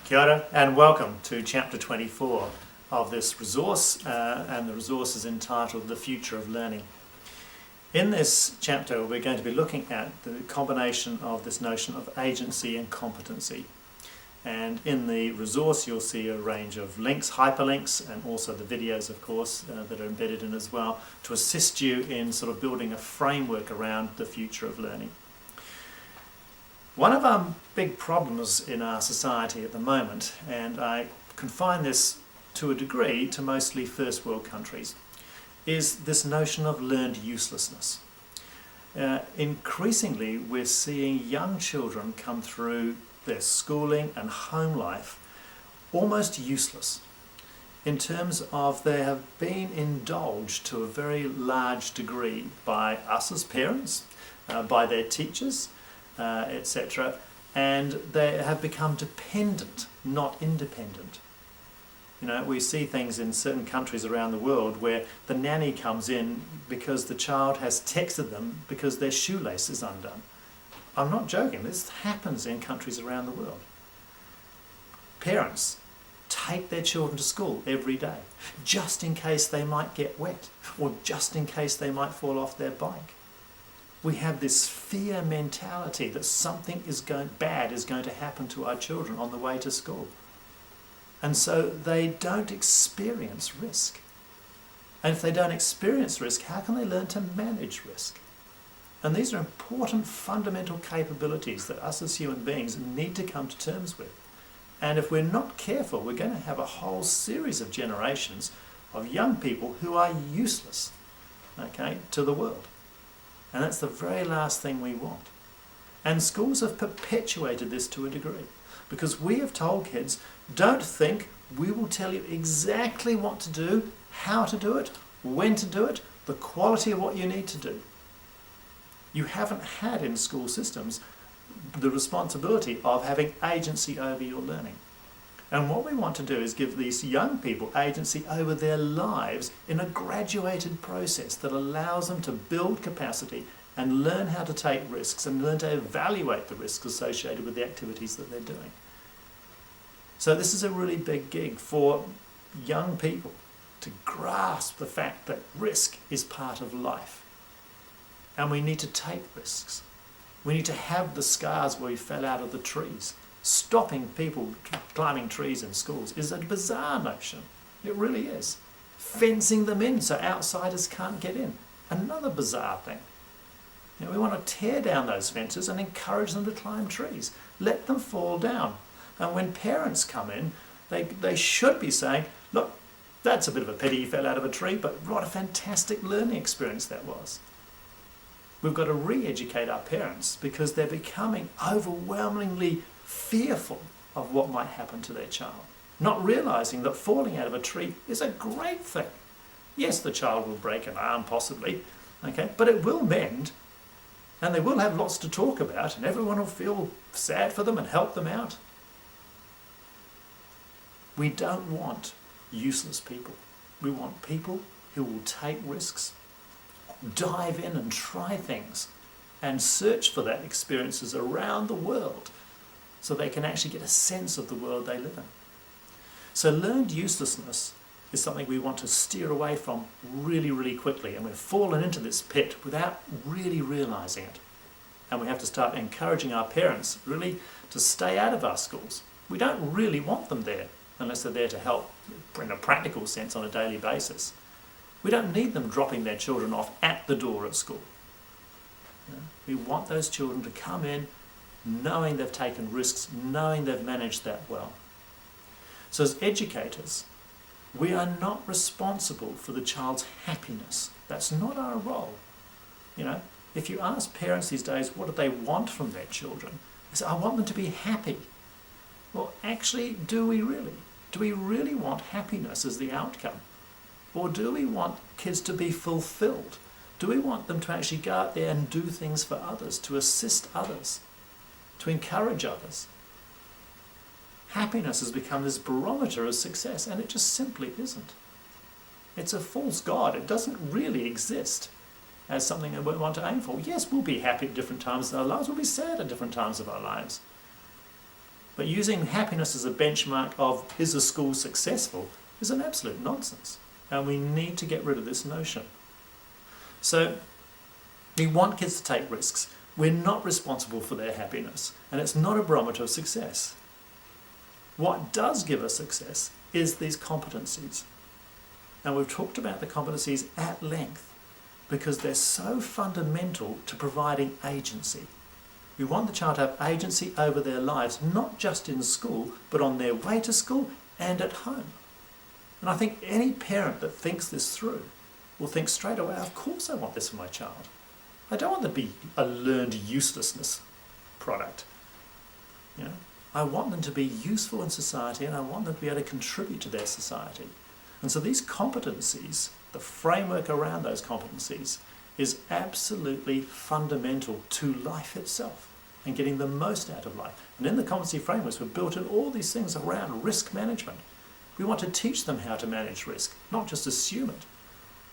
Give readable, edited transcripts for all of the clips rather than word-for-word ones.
Kia ora and welcome to chapter 24 of this resource, and the resource is entitled The Future of Learning. In this chapter we're going to be looking at the combination of this notion of agency and competency. And in the resource you'll see a range of links, hyperlinks, and also the videos of course that are embedded in as well, to assist you in sort of building a framework around the future of learning. One of our big problems in our society at the moment, and I confine this to a degree to mostly first world countries, is this notion of learned uselessness. Increasingly we're seeing young children come through their schooling and home life almost useless, in terms of they have been indulged to a very large degree by us as parents, by their teachers, etc., and they have become dependent, not independent. You know, we see things in certain countries around the world where the nanny comes in because the child has texted them because their shoelace is undone. I'm not joking, this happens in countries around the world. Parents take their children to school every day, just in case they might get wet, or just in case they might fall off their bike. We have this fear mentality that something bad is going to happen to our children on the way to school. And so they don't experience risk. And if they don't experience risk, how can they learn to manage risk? And these are important fundamental capabilities that us as human beings need to come to terms with. And if we're not careful, we're going to have a whole series of generations of young people who are useless, to the world. And that's the very last thing we want. And schools have perpetuated this to a degree, because we have told kids, don't think, we will tell you exactly what to do, how to do it, when to do it, the quality of what you need to do. You haven't had in school systems the responsibility of having agency over your learning. And what we want to do is give these young people agency over their lives in a graduated process that allows them to build capacity and learn how to take risks and learn to evaluate the risks associated with the activities that they're doing. So this is a really big gig for young people to grasp the fact that risk is part of life. And we need to take risks. We need to have the scars where we fell out of the trees. Stopping people climbing trees in schools is a bizarre notion. It really is. Fencing them in so outsiders can't get in. Another bizarre thing. You know, we want to tear down those fences and encourage them to climb trees. Let them fall down. And when parents come in, they should be saying, look, that's a bit of a pity you fell out of a tree, but what a fantastic learning experience that was. We've got to re-educate our parents because they're becoming overwhelmingly fearful of what might happen to their child, not realizing that falling out of a tree is a great thing. Yes, the child will break an arm possibly, but it will mend, and they will have lots to talk about, and everyone will feel sad for them and help them out. We don't want useless people. We want people who will take risks, dive in and try things, and search for that experiences around the world so they can actually get a sense of the world they live in. So learned uselessness is something we want to steer away from really, really quickly, and we've fallen into this pit without really realizing it. And we have to start encouraging our parents really to stay out of our schools. We don't really want them there unless they're there to help in a practical sense on a daily basis. We don't need them dropping their children off at the door at school. We want those children to come in knowing they've taken risks, knowing they've managed that well. So as educators, we are not responsible for the child's happiness. That's not our role. If you ask parents these days what do they want from their children, they say, I want them to be happy. Well, actually, do we really? Do we really want happiness as the outcome? Or do we want kids to be fulfilled? Do we want them to actually go out there and do things for others, to assist others, to encourage others? Happiness has become this barometer of success, and it just simply isn't. It's a false god. It doesn't really exist as something that we want to aim for. Yes, we'll be happy at different times in our lives. We'll be sad at different times of our lives. But using happiness as a benchmark of is a school successful is an absolute nonsense. And we need to get rid of this notion. So we want kids to take risks. We're not responsible for their happiness, and it's not a barometer of success. What does give us success is these competencies. And we've talked about the competencies at length because they're so fundamental to providing agency. We want the child to have agency over their lives, not just in school, but on their way to school and at home. And I think any parent that thinks this through will think straight away, of course I want this for my child. I don't want them to be a learned uselessness product. You know, I want them to be useful in society, and I want them to be able to contribute to their society. And so these competencies, the framework around those competencies, is absolutely fundamental to life itself and getting the most out of life. And in the competency frameworks, we've built in all these things around risk management. We want to teach them how to manage risk, not just assume it.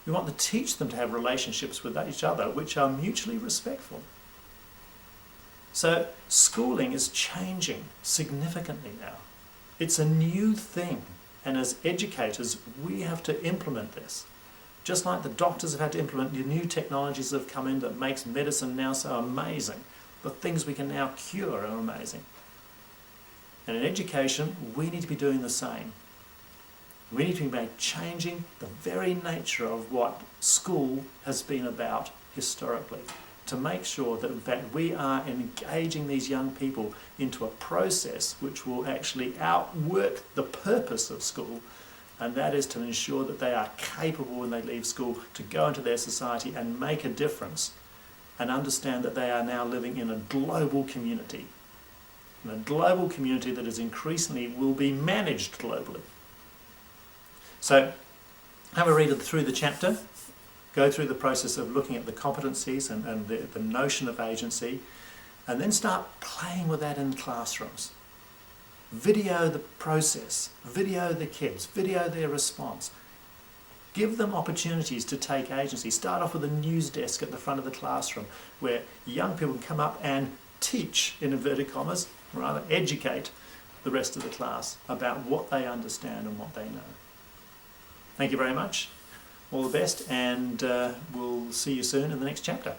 We want to teach them to have relationships with each other which are mutually respectful. So schooling is changing significantly now. It's a new thing, and as educators we have to implement this. Just like the doctors have had to implement the new technologies that have come in that makes medicine now so amazing. The things we can now cure are amazing. And in education, we need to be doing the same. We need to be changing the very nature of what school has been about historically, to make sure that in fact we are engaging these young people into a process which will actually outwork the purpose of school, and that is to ensure that they are capable when they leave school to go into their society and make a difference and understand that they are now living in a global community. In a global community that is increasingly will be managed globally. So have a read through the chapter, go through the process of looking at the competencies and the notion of agency, and then start playing with that in classrooms. Video the process, video the kids, video their response. Give them opportunities to take agency. Start off with a news desk at the front of the classroom where young people can come up and teach, in inverted commas, rather educate the rest of the class about what they understand and what they know. Thank you very much. All the best, and we'll see you soon in the next chapter.